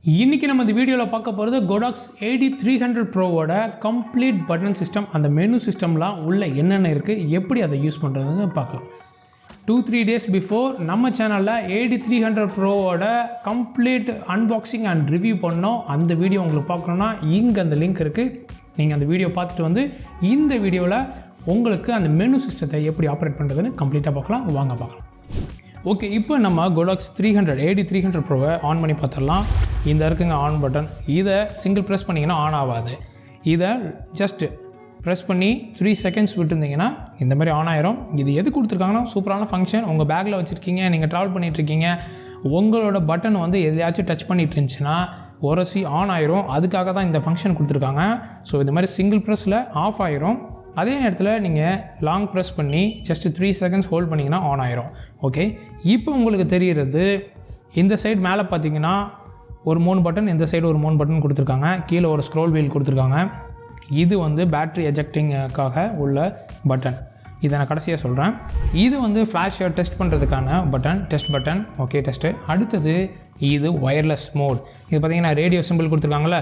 இன்றைக்கி நம்ம இந்த வீடியோவில் பார்க்க போகிறது Godox AD300 Proவோட கம்ப்ளீட் பட்டன் சிஸ்டம். அந்த மெனு சிஸ்டம்லாம் உள்ள என்னென்ன இருக்குது, எப்படி அதை யூஸ் பண்ணுறதுன்னு பார்க்கலாம். 2-3 days பிஃபோர் நம்ம சேனலில் AD300 Proவோட கம்ப்ளீட் அன்பாக்சிங் அண்ட் ரிவ்யூ பண்ணோம். அந்த வீடியோ உங்களுக்கு பார்க்கணுன்னா இங்கே அந்த லிங்க் இருக்குது. நீங்கள் அந்த வீடியோ பார்த்துட்டு வந்து இந்த வீடியோவில் உங்களுக்கு அந்த மெனு சிஸ்டத்தை எப்படி ஆப்ரேட் பண்ணுறதுன்னு கம்ப்ளீட்டாக பார்க்கலாம். வாங்க பார்க்கலாம். ஓகே, இப்போ நம்ம Godox AD300 Proவை ஆன் பண்ணி பார்த்துடலாம். இந்த இருக்குங்க ஆன் பட்டன். இதை சிங்கிள் ப்ரெஸ் பண்ணிங்கன்னா ஆன் ஆகாது. இதை ஜஸ்ட்டு ப்ரெஸ் பண்ணி 3 seconds விட்டுருந்தீங்கன்னா இந்த மாதிரி ஆன் ஆயிரும். இது எது கொடுத்துருக்காங்கன்னா சூப்பரான ஃபங்க்ஷன். உங்கள் பேக்கில் வச்சுருக்கீங்க, நீங்கள் ட்ராவல் பண்ணிகிட்ருக்கீங்க, உங்களோட பட்டன் வந்து எதையாச்சும் டச் பண்ணிட்டு இருந்துச்சுன்னா உரசி ஆன் ஆயிரும். அதுக்காக தான் இந்த ஃபங்க்ஷன் கொடுத்துருக்காங்க. ஸோ இந்த மாதிரி சிங்கிள் ப்ரெஸ்ஸில் ஆஃப் ஆயிரும். அதே நேரத்தில் நீங்கள் லாங் ப்ரெஸ் பண்ணி ஜஸ்ட்டு 3 seconds ஹோல்ட் பண்ணிங்கன்னா ஆன் ஆயிரும். ஓகே, இப்போ உங்களுக்கு தெரிகிறது இந்த சைடு மேலே பார்த்தீங்கன்னா ஒரு 3 பட்டன், இந்த சைடு ஒரு 3 பட்டன் கொடுத்துருக்காங்க. கீழே ஒரு ஸ்க்ரோல் வீல் கொடுத்துருக்காங்க. இது வந்து பேட்ரி எஜெக்டிங்காக உள்ள பட்டன். இதை நான் கடைசியாக சொல்கிறேன். இது வந்து ஃப்ளாஷை டெஸ்ட் பண்ணுறதுக்கான button, test button. Okay, test. அடுத்தது இது ஒயர்லெஸ் மோட். இது பார்த்திங்கன்னா ரேடியோ சிம்பிள் கொடுத்துருக்காங்கள,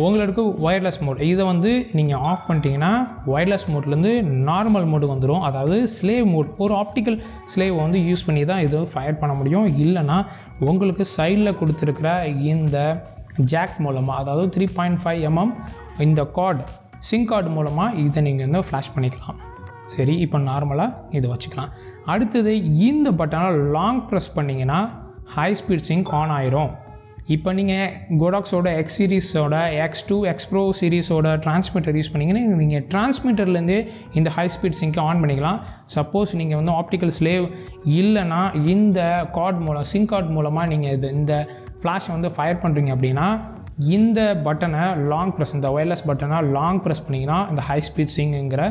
உங்களுக்கு ஒயர்லெஸ் மோட். இதை வந்து நீங்கள் ஆஃப் பண்ணிட்டீங்கன்னா ஒயர்லெஸ் மோட்லேருந்து நார்மல் மோடுக்கு வந்துடும். அதாவது ஸ்லேவ் மோட், ஒரு ஆப்டிக்கல் ஸ்லேவ் வந்து யூஸ் பண்ணி தான் இது ஃபயர் பண்ண முடியும். இல்லைனா உங்களுக்கு சைடில் கொடுத்துருக்கிற இந்த ஜாக் மூலமாக, அதாவது 3.5 mm இந்த கார்டு, சிங் கார்டு மூலமாக இதை நீங்கள் வந்து ஃப்ளாஷ் பண்ணிக்கலாம். சரி, இப்போ நார்மலாக இதை வச்சுக்கலாம். அடுத்தது இந்த பட்டனை லாங் ப்ரெஸ் பண்ணிங்கன்னா ஹை ஸ்பீட் சிங்க் ஆன் ஆயிரும். இப்போ நீங்கள் கோடாக்ஸோட X சீரீஸோட X2 X Pro சீரீஸோட டிரான்ஸ்மிட்டர் யூஸ் பண்ணிங்கன்னா நீங்கள் டிரான்ஸ்மிட்டர்லேருந்தே இந்த ஹை ஸ்பீட் சிங்கை ஆன் பண்ணிக்கலாம். சப்போஸ் நீங்கள் வந்து ஆப்டிக்கல் ஸ்லேவ் இல்லைனா இந்த கார்டு மூலம், சிங் கார்டு மூலமாக நீங்கள் இந்த ஃப்ளாஷை வந்து ஃபயர் பண்ணுறீங்க அப்படின்னா இந்த பட்டனை லாங் ப்ரெஸ், இந்த ஒயர்லெஸ் பட்டனை லாங் ப்ரெஸ் பண்ணிங்கன்னா இந்த ஹை ஸ்பீட் சிங்குங்கிற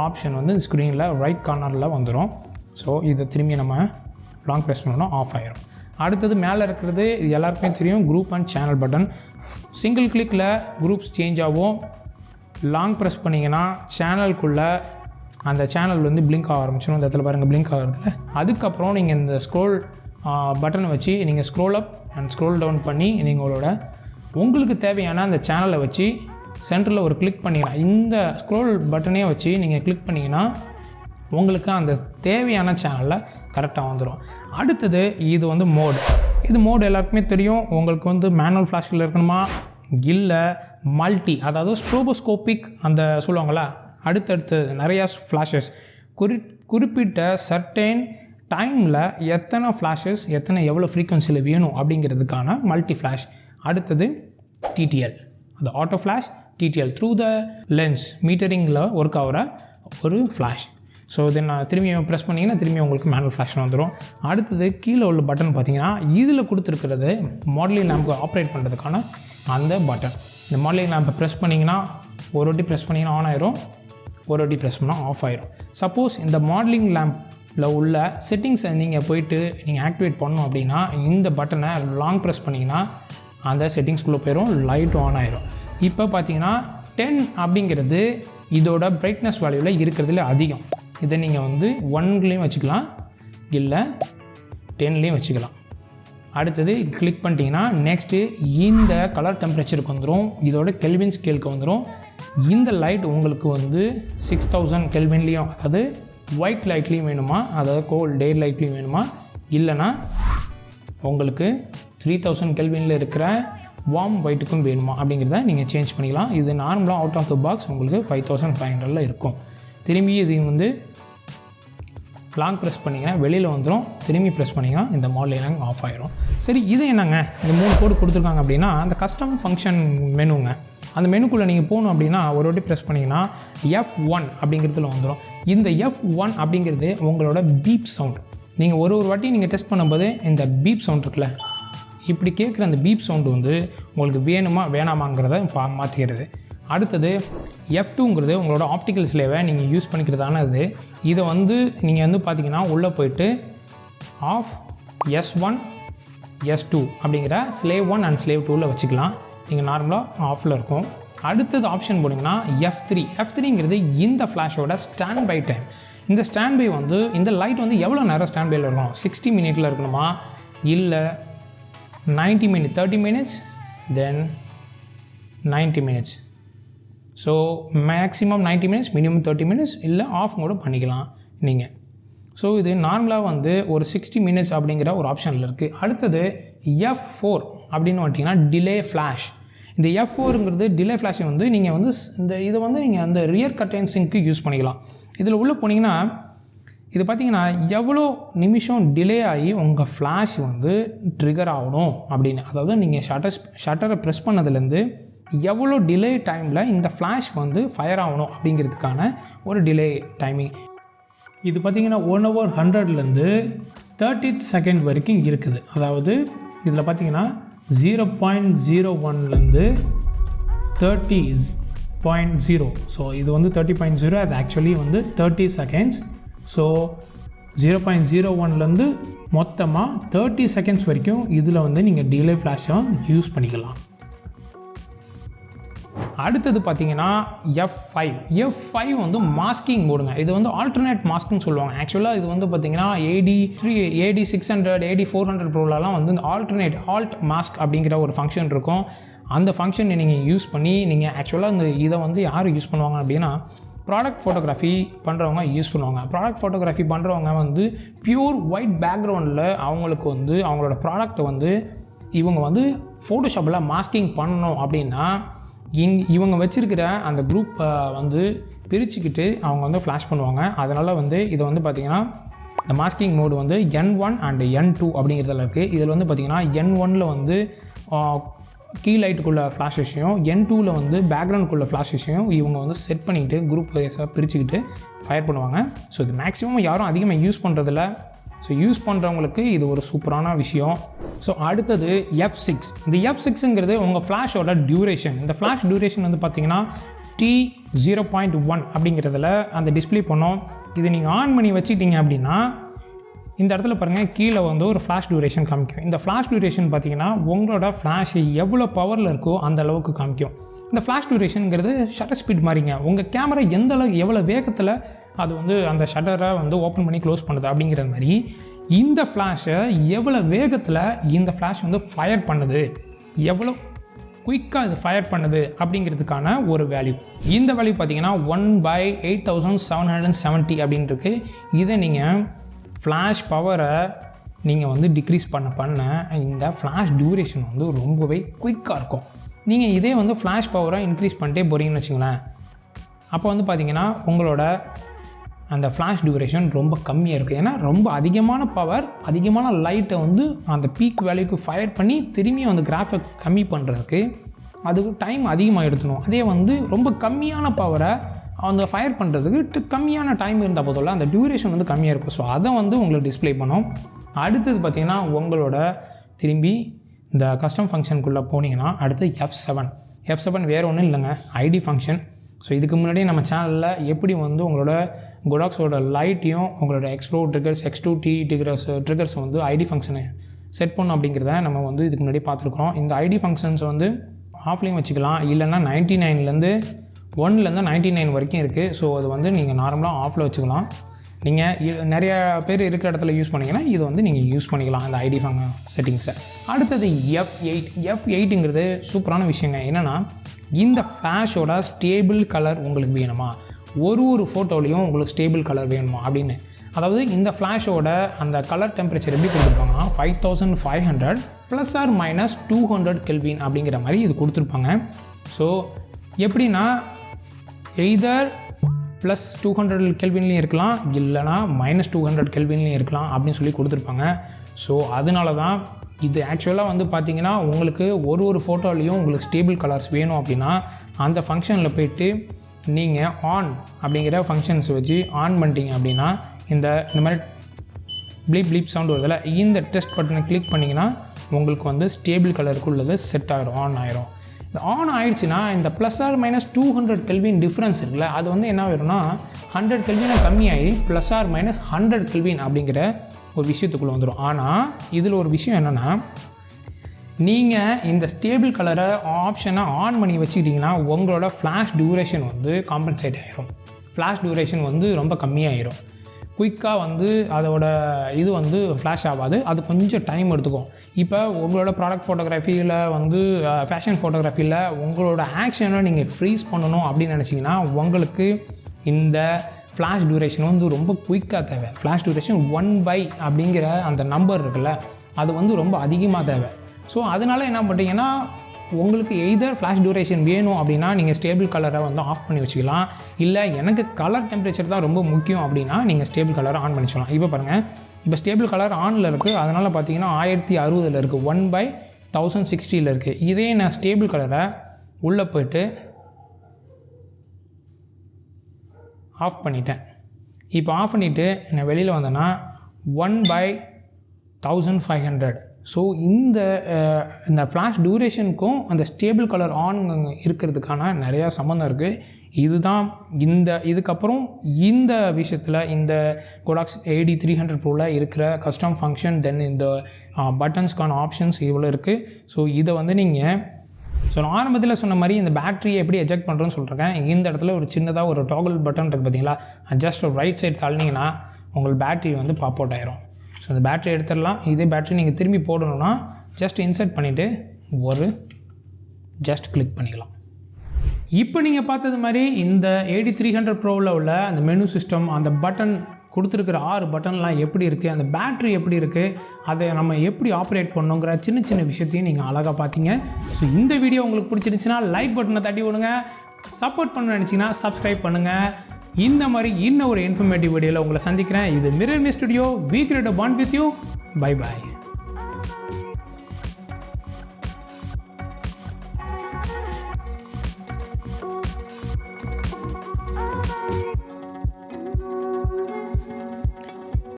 ஆப்ஷன் வந்து ஸ்க்ரீனில் ரைட் கார்னரில் வந்துடும். ஸோ இதை திரும்பி நம்ம லாங் ப்ரெஸ் பண்ணோன்னா ஆஃப் ஆயிரும். அடுத்தது மேலே இருக்கிறது எல்லாருக்குமே தெரியும், group and channel button. Single கிளிக்கில் குரூப்ஸ் சேஞ்ச் ஆகும். லாங் ப்ரெஸ் பண்ணிங்கன்னா சேனலுக்குள்ளே அந்த சேனல் வந்து பிளிங்க் ஆக ஆரம்பிச்சிடும். இந்த இடத்துல பாருங்கள் பிளிங்க் ஆகிறதுல. அதுக்கப்புறம் நீங்கள் இந்த ஸ்க்ரோல் பட்டனை வச்சு நீங்கள் scroll up and scroll down பண்ணி நீங்களோட உங்களுக்கு தேவையான அந்த சேனலை வச்சு சென்டரில் ஒரு கிளிக் பண்ணிக்கலாம். இந்த ஸ்க்ரோல் பட்டனே வச்சு நீங்கள் கிளிக் பண்ணிங்கன்னா உங்களுக்கு அந்த தேவையான சேனலில் கரெக்டாக வந்துடும். அடுத்தது இது வந்து மோடு. இது மோடு எல்லாருக்குமே தெரியும். உங்களுக்கு வந்து மேனுவல் ஃப்ளாஷில் இருக்கணுமா, இல்லை மல்டி, அதாவது ஸ்ட்ரோபோஸ்கோபிக் அந்த சொல்லுவாங்களா, அடுத்தடுத்து நிறையா ஃப்ளாஷஸ், குறிப்பிட்ட சர்டைன் டைமில் எத்தனை ஃப்ளாஷஸ் எவ்வளோ ஃப்ரீக்வன்சியில் வேணும் அப்படிங்கிறதுக்கான மல்டி ஃப்ளாஷ். அடுத்தது TTL, அது auto flash. TTL through the lens மீட்டரிங்கில் ஒர்க் ஆகிற ஒரு ஃப்ளாஷ். ஸோ இதை நான் திரும்பி ப்ரெஸ் பண்ணிங்கன்னா திரும்பி உங்களுக்கு மேனுவல் ஃப்ளாஷ் வந்துடும். அடுத்தது கீழே உள்ள பட்டன் பார்த்தீங்கன்னா இதில் கொடுத்துருக்கிறது மாடலிங் லேம்புக்கு ஆப்ரேட் பண்ணுறதுக்கான அந்த பட்டன். இந்த மாடலிங் லேம்பை ப்ரெஸ் பண்ணிங்கன்னா ஒரு வாட்டி ப்ரெஸ் பண்ணிங்கன்னா ஆன் ஆயிரும், ஒரு வாட்டி ப்ரெஸ் பண்ணால் ஆஃப் ஆயிரும். சப்போஸ் இந்த மாடலிங் லேம்பில் உள்ள செட்டிங்ஸை நீங்கள் போயிட்டு நீங்கள் ஆக்டிவேட் பண்ணணும் அப்படின்னா இந்த பட்டனை லாங் ப்ரெஸ் பண்ணிங்கன்னா அந்த செட்டிங்ஸ்குள்ளே போயிடும், லைட்டும் ஆன் ஆயிரும். இப்போ பார்த்தீங்கன்னா 10 அப்படிங்கிறது இதோட பிரைட்னஸ் வேல்யூவில் இருக்கிறதுல அதிகம். இதை நீங்கள் வந்து 1லேயும் வச்சுக்கலாம், இல்லை 10லேயும் வச்சுக்கலாம். அடுத்தது கிளிக் பண்ணிட்டீங்கன்னா நெக்ஸ்ட்டு இந்த கலர் டெம்பரேச்சருக்கு வந்துடும், இதோட கெல்வின் ஸ்கேலுக்கு வந்துடும். இந்த லைட் உங்களுக்கு வந்து 6000 கெல்வின்லேயும், அதாவது ஒயிட் லைட்லேயும் வேணுமா, அதாவது கோல்ட் டே லைட்லேயும் வேணுமா, இல்லைனா உங்களுக்கு 3000 கெல்வினில் இருக்கிற வார்ம் ஒயிட்டுக்கும் வேணுமா அப்படிங்கிறத நீங்கள் சேஞ்ச் பண்ணிக்கலாம். இது நார்மலாக அவுட் ஆஃப் த பாக்ஸ் உங்களுக்கு 5500 இருக்கும். திரும்பி இது வந்து லாங் ப்ரெஸ் பண்ணிங்கன்னா வெளியில் வந்துடும், திரும்பி ப்ரெஸ் பண்ணிங்கன்னா இந்த மாடலிங் ஆஃப் ஆயிரும். சரி, இது என்னங்க இந்த 3 கோடு கொடுத்துருக்காங்க அப்படின்னா அந்த கஸ்டம் ஃபங்க்ஷன் மெனுங்க. அந்த மெனுக்குள்ளே நீங்கள் போகணும் அப்படின்னா ஒரு வாட்டி ப்ரெஸ் பண்ணிங்கன்னா F1 அப்படிங்கிறதுல வந்துடும். இந்த F1 அப்படிங்கிறது உங்களோட பீப் சவுண்ட். நீங்கள் ஒரு வாட்டி நீங்கள் டெஸ்ட் பண்ணும்போது இந்த பீப் சவுண்ட் இருக்குல்ல, இப்படி கேட்குற அந்த பீப் சவுண்டு வந்து உங்களுக்கு வேணுமா வேணாமாங்கிறத மாற்றிக்கிறது. அடுத்தது F2ங்கிறது உங்களோட ஆப்டிக்கல் ஸ்லேவை நீங்கள் யூஸ் பண்ணிக்கிறதான இது. இதை வந்து நீங்கள் வந்து பார்த்தீங்கன்னா உள்ளே போயிட்டு ஆஃப் S1 S2 அப்படிங்கிற ஸ்லேவ் 1 அண்ட் ஸ்லேவ் 2வில் வச்சுக்கலாம். நீங்கள் நார்மலாக ஆஃபில் இருக்கும். அடுத்தது ஆப்ஷன் போனீங்கன்னா F3ங்கிறது இந்த ஃப்ளாஷோட ஸ்டாண்ட் பை டைம். இந்த ஸ்டாண்ட் பை வந்து இந்த லைட் வந்து எவ்வளோ நேரம் ஸ்டாண்ட் பையில் இருக்கணும், 60 minutes இருக்கணுமா, இல்லை 90 minutes 30 minutes then 90 minutes. So maximum 90 minutes, minimum 30 minutes, இல்லை ஆஃப் கூட பண்ணிக்கலாம் நீங்கள். ஸோ இது நார்மலாக வந்து ஒரு 60 minutes அப்படிங்கிற ஒரு ஆப்ஷனில் இருக்குது. அடுத்தது F4 அப்படின்னு வந்துட்டிங்கன்னா டிலே ஃப்ளாஷ். இந்த F4ங்கிறது டிலே ஃப்ளாஷை வந்து நீங்கள் வந்து இதை வந்து நீங்கள் அந்த ரியர் கர்டைன் சிங்க்கு யூஸ் பண்ணிக்கலாம். இதில் உள்ளே போனீங்கன்னா இது பார்த்திங்கன்னா எவ்வளோ நிமிஷம் டிலே ஆகி உங்கள் ஃப்ளாஷ் வந்து ட்ரிகர் ஆகணும் அப்படின்னு, அதாவது நீங்கள் ஷட்டரை ப்ரெஸ் பண்ணதுலேருந்து எவ்வளோ டிலே டைமில் இந்த ஃப்ளாஷ் வந்து ஃபயர் ஆகணும் அப்படிங்கிறதுக்கான ஒரு டிலே டைமிங். இது பார்த்திங்கன்னா 1 hour 100லேருந்து 30 seconds வரைக்கும் இருக்குது. அதாவது இதில் பார்த்திங்கன்னா 0.01லேருந்து 30.0. ஸோ இது வந்து 30.0, அது ஆக்சுவலி வந்து 30 seconds. ஸோ 0.01லேருந்து மொத்தமாக 30 seconds வரைக்கும் இதில் வந்து நீங்கள் டிலே ஃப்ளாஷை யூஸ் பண்ணிக்கலாம். அடுத்தது பார்த்தீங்கன்னா F5 வந்து மாஸ்கிங் மோடுங்க. இது வந்து ஆல்டர்னேட் மாஸ்க்னு சொல்லுவாங்க. ஆக்சுவலாக இது வந்து பார்த்தீங்கன்னா AD600 AD400 ப்ரோலலாம் வந்து ஆல்ட் மாஸ்க் அப்படிங்கிற ஒரு ஃபங்க்ஷன் இருக்கும். அந்த ஃபங்க்ஷனை நீங்கள் யூஸ் பண்ணி நீங்கள் ஆக்சுவலாக இதை வந்து யார் யூஸ் பண்ணுவாங்க அப்படின்னா ப்ராடக்ட் ஃபோட்டோகிராஃபி பண்ணுறவங்க யூஸ் பண்ணுவாங்க. ப்ராடக்ட் ஃபோட்டோகிராஃபி பண்ணுறவங்க வந்து பியூர் ஒயிட் பேக்ரவுண்டில் அவங்களுக்கு வந்து அவங்களோட ப்ராடக்டை வந்து இவங்க வந்து ஃபோட்டோஷாப்பில் மாஸ்கிங் பண்ணணும் அப்படின்னா இவங்க வச்சுருக்கிற அந்த குரூப்பை வந்து பிரிச்சுக்கிட்டு அவங்க வந்து ஃப்ளாஷ் பண்ணுவாங்க. அதனால் வந்து இதை வந்து பார்த்திங்கன்னா இந்த மாஸ்கிங் மோடு வந்து N1 and N2 அப்படிங்கிறதுல இருக்குது. இதில் வந்து பார்த்திங்கன்னா N1ல் வந்து கீ லைட்டுக்குள்ளே ஃப்ளாஷ் விஷயம், N2ல் வந்து பேக்ரவுண்டுக்குள்ளே ஃப்ளாஷ் விஷயம் இவங்க வந்து செட் பண்ணிக்கிட்டு குரூப் வைஸாக பிரிச்சுக்கிட்டு ஃபயர் பண்ணுவாங்க. ஸோ இது மேக்ஸிமம் யாரும் அதிகமாக யூஸ் பண்ணுறதில்ல. ஸோ யூஸ் பண்ணுறவங்களுக்கு இது ஒரு சூப்பரான விஷயம். ஸோ அடுத்தது F6. இந்த F6ங்கிறது உங்கள் ஃப்ளாஷோட டியூரேஷன். இந்த ஃப்ளாஷ் டியூரேஷன் வந்து பார்த்திங்கன்னா T0.1 அப்படிங்கிறதுல அந்த டிஸ்பிளே பண்ணோம். இது நீங்கள் ஆன் பண்ணி வச்சுக்கிட்டீங்க அப்படின்னா இந்த இடத்துல பாருங்கள் கீழே வந்து ஒரு ஃப்ளாஷ் டியூரேஷன் காமிக்கும். இந்த ஃப்ளாஷ் டியூரேஷன் பார்த்திங்கன்னா உங்களோட ஃப்ளாஷ் எவ்வளோ பவரில் இருக்கோ அந்த அளவுக்கு காமிக்கும். இந்த ஃப்ளாஷ் டியூரேஷனுங்கிறது ஷட்டர் ஸ்பீட் மாதிரிங்க. உங்கள் கேமரா எந்த அளவுக்கு எவ்வளோ வேகத்தில் அது வந்து அந்த ஷட்டரை வந்து ஓப்பன் பண்ணி க்ளோஸ் பண்ணுது அப்படிங்கிற மாதிரி இந்த ஃப்ளாஷை எவ்வளோ வேகத்தில் இந்த ஃப்ளாஷ் வந்து ஃபயர் பண்ணுது, எவ்வளோ குயிக்காக இது ஃபயர் பண்ணுது அப்படிங்கிறதுக்கான ஒரு வேல்யூ. இந்த வேல்யூ பார்த்திங்கன்னா 1/8770 அப்படின்னு இருக்குது. இதை நீங்கள் ஃப்ளாஷ் பவரை நீங்கள் வந்து டிக்ரீஸ் பண்ண இந்த ஃப்ளாஷ் டியூரேஷன் வந்து ரொம்பவே குயிக்காக இருக்கும். நீங்கள் இதே வந்து ஃப்ளாஷ் பவரை இன்க்ரீஸ் பண்ணிட்டே போகிறீங்கன்னு வச்சுங்களேன், அப்போ வந்து பார்த்திங்கன்னா உங்களோட அந்த ஃப்ளாஷ் டியூரேஷன் ரொம்ப கம்மியாக இருக்குது. ஏன்னா ரொம்ப அதிகமான பவர் அதிகமான லைட்டை வந்து அந்த பீக் வேல்யூக்கு ஃபயர் பண்ணி திரும்பி அந்த கிராஃபை கம்மி பண்ணுறதுக்கு அதுக்கு டைம் அதிகமாக எடுத்துணும். அதே வந்து ரொம்ப கம்மியான பவரை அந்த ஃபயர் பண்ணுறதுக்கு கம்மியான டைம் இருந்தால் போதில்ல அந்த டியூரேஷன் வந்து கம்மியாக இருக்கும். ஸோ அதை வந்து உங்களுக்கு டிஸ்பிளே பண்ணோம். அடுத்தது பார்த்திங்கன்னா உங்களோட திரும்பி இந்த கஸ்டம் ஃபங்க்ஷனுக்குள்ளே போனீங்கன்னா அடுத்து F7 வேறு ஒன்றும் இல்லைங்க, ஐடி ஃபங்க்ஷன். ஸோ இதுக்கு முன்னாடி நம்ம சேனலில் எப்படி வந்து உங்களோட Godoxோட லைட்டையும் உங்களோட X-Pro ட்ரிகர்ஸ் X2T ட்ரிகர்ஸ் வந்து ஐடி ஃபங்க்ஷனை செட் பண்ணணும் அப்படிங்கிறத நம்ம வந்து இதுக்கு முன்னாடி பார்த்துருக்குறோம். இந்த ஐடி ஃபங்க்ஷன்ஸ் வந்து ஆஃப்லேயும் வச்சுக்கலாம், இல்லைன்னா 99லேருந்து 99 வரைக்கும் இருக்குது. ஸோ அது வந்து நீங்கள் நார்மலாக ஆஃபில் வச்சுக்கலாம். நீங்கள் நிறைய பேர் இருக்கிற இடத்துல யூஸ் பண்ணிங்கன்னா இது வந்து நீங்கள் யூஸ் பண்ணிக்கலாம் அந்த ஐடி செட்டிங்ஸை. அடுத்தது F8ங்கிறது சூப்பரான விஷயங்க. என்னென்னா இந்த ஃப்ளாஷோட ஸ்டேபிள் கலர் உங்களுக்கு வேணுமா, ஒரு ஃபோட்டோலையும் உங்களுக்கு ஸ்டேபிள் கலர் வேணுமா அப்படின்னு. அதாவது இந்த ஃப்ளாஷோட அந்த கலர் டெம்பரேச்சர் எப்படி கொடுத்துருப்பாங்கன்னா 5500 ± 200 Kelvin அப்படிங்கிற மாதிரி இது கொடுத்துருப்பாங்க. ஸோ எப்படின்னா எய்தர் +200 Kelvinலையும் இருக்கலாம், இல்லைனா -200 Kelvinலையும் இருக்கலாம் அப்படின்னு சொல்லி கொடுத்துருப்பாங்க. ஸோ அதனால தான் இது ஆக்சுவலாக வந்து பார்த்திங்கன்னா உங்களுக்கு ஒரு ஃபோட்டோலையும் உங்களுக்கு ஸ்டேபிள் கலர்ஸ் வேணும் அப்படின்னா அந்த ஃபங்க்ஷனில் போய்ட்டு நீங்கள் ஆன் அப்படிங்கிற ஃபங்க்ஷன்ஸ் வச்சு ஆன் பண்ணிட்டீங்க அப்படின்னா இந்த மாதிரி ப்ளீப் சவுண்ட் வருதில்ல, இந்த டெஸ்ட் பட்டனை கிளிக் பண்ணிங்கன்னா உங்களுக்கு வந்து ஸ்டேபிள் கலருக்கு உள்ளது செட் ஆகிரும், ஆன் ஆயிரும். இது ஆன் ஆயிடுச்சுன்னா இந்த ± 200 Kelvin டிஃப்ரென்ஸ் இருக்குல்ல, அது வந்து என்ன ஆயிரும்னா 100 Kelvin கம்மியாகி ± 100 Kelvin அப்படிங்கிற ஒரு விஷயத்துக்குள்ளே வந்துடும். ஆனால் இதில் ஒரு விஷயம் என்னென்னா நீங்கள் இந்த ஸ்டேபிள் கலரை ஆப்ஷனை ஆன் பண்ணி வச்சுக்கிட்டிங்கன்னா உங்களோட ஃப்ளாஷ் டியூரேஷன் வந்து காம்பன்சேட் ஆகிரும், ஃப்ளாஷ் டியூரேஷன் வந்து ரொம்ப கம்மியாகிடும். குயிக்காக வந்து அதோட இது வந்து ஃப்ளாஷ் ஆகாது, அது கொஞ்சம் டைம் எடுத்துக்கும். இப்போ உங்களோட ப்ராடக்ட் ஃபோட்டோகிராஃபியில் வந்து ஃபேஷன் ஃபோட்டோகிராஃபியில் உங்களோட ஆக்ஷனை நீங்கள் ஃப்ரீஸ் பண்ணணும் அப்படின்னு நினச்சிங்கன்னா உங்களுக்கு இந்த ஃப்ளாஷ் டியூரேஷன் வந்து ரொம்ப குயிக்காக தேவை. ஃப்ளாஷ் டியூரேஷன் 1/, அப்படிங்கிற அந்த நம்பர் இருக்குல்ல, அது வந்து ரொம்ப அதிகமாக தேவை. ஸோ அதனால் என்ன பண்ணுறீங்கன்னா, உங்களுக்கு எய்தர் ஃப்ளாஷ் டியூரேஷன் வேணும் அப்படின்னா நீங்கள் ஸ்டேபிள் கலரை வந்து ஆஃப் பண்ணி வச்சுக்கலாம். இல்லை எனக்கு கலர் டெம்பரேச்சர் தான் ரொம்ப முக்கியம் அப்படின்னா நீங்கள் ஸ்டேபிள் கலரை ஆன் பண்ணி வச்சுக்கலாம். இப்போ பாருங்கள், இப்போ ஸ்டேபிள் கலர் ஆனில் இருக்குது, அதனால் பார்த்தீங்கன்னா 1060 இருக்குது, 1/1060 இருக்குது. இதே நான் ஸ்டேபிள் கலரை உள்ளே போய்ட்டு ஆஃப் பண்ணிட்டேன். இப்போ ஆஃப் பண்ணிவிட்டு நான் வெளியில் வந்தேன்னா 1/1500. ஸோ இந்த ஃப்ளாஷ் டியூரேஷனுக்கும் அந்த ஸ்டேபிள் கலர் ஆன் இருக்கிறதுக்கான நிறையா சம்மந்தம் இருக்குது. இதுதான் இதுக்கப்புறம் இந்த விஷயத்தில் இந்த Godox AD300 Proவில் இருக்கிற கஸ்டம் ஃபங்க்ஷன், தென் இந்த பட்டன்ஸ்க்கான ஆப்ஷன்ஸ் இவ்வளோ இருக்குது. ஸோ இதை வந்து நீங்கள் நான் ஆரம்பத்தில் சொன்ன மாதிரி இந்த பேட்டரியை எப்படி எஜெக்ட் பண்ணுறோன்னு சொல்லியிருக்கேன். இந்த இடத்துல ஒரு சின்னதாக ஒரு டாகல் பட்டன் இருக்குது பார்த்தீங்களா, ஜஸ்ட் ஒரு ரைட் சைடு தள்ளினீங்கன்னா உங்களுக்கு பேட்டரி வந்து பாப் அவுட் ஆயிரும். ஸோ அந்த பேட்டரி எடுத்துடலாம். இதே பேட்டரி நீங்கள் திரும்பி போடணுன்னா ஜஸ்ட் இன்சர்ட் பண்ணிவிட்டு ஜஸ்ட் கிளிக் பண்ணிக்கலாம். இப்போ நீங்கள் பார்த்தது மாதிரி இந்த AD300 Proவில் உள்ள அந்த மெனு சிஸ்டம், அந்த பட்டன் கொடுத்துருக்கிற 6 பட்டன்லாம் எப்படி இருக்குது, அந்த பேட்ரி எப்படி இருக்குது, அதை நம்ம எப்படி ஆப்ரேட் பண்ணோங்கிற சின்ன சின்ன விஷயத்தையும் நீங்கள் அழகாக பார்த்தீங்க. ஸோ இந்த வீடியோ உங்களுக்கு பிடிச்சிருந்துச்சுன்னா லைக் பட்டனை தட்டி விடுங்க. சப்போர்ட் பண்ண நினச்சிங்கன்னா சப்ஸ்கிரைப் பண்ணுங்கள். இந்த மாதிரி இன்னும் ஒரு இன்ஃபர்மேட்டிவ் வீடியோவில் உங்களை சந்திக்கிறேன். இது Mirrorme Studio. We create a bond with you. Bye bye.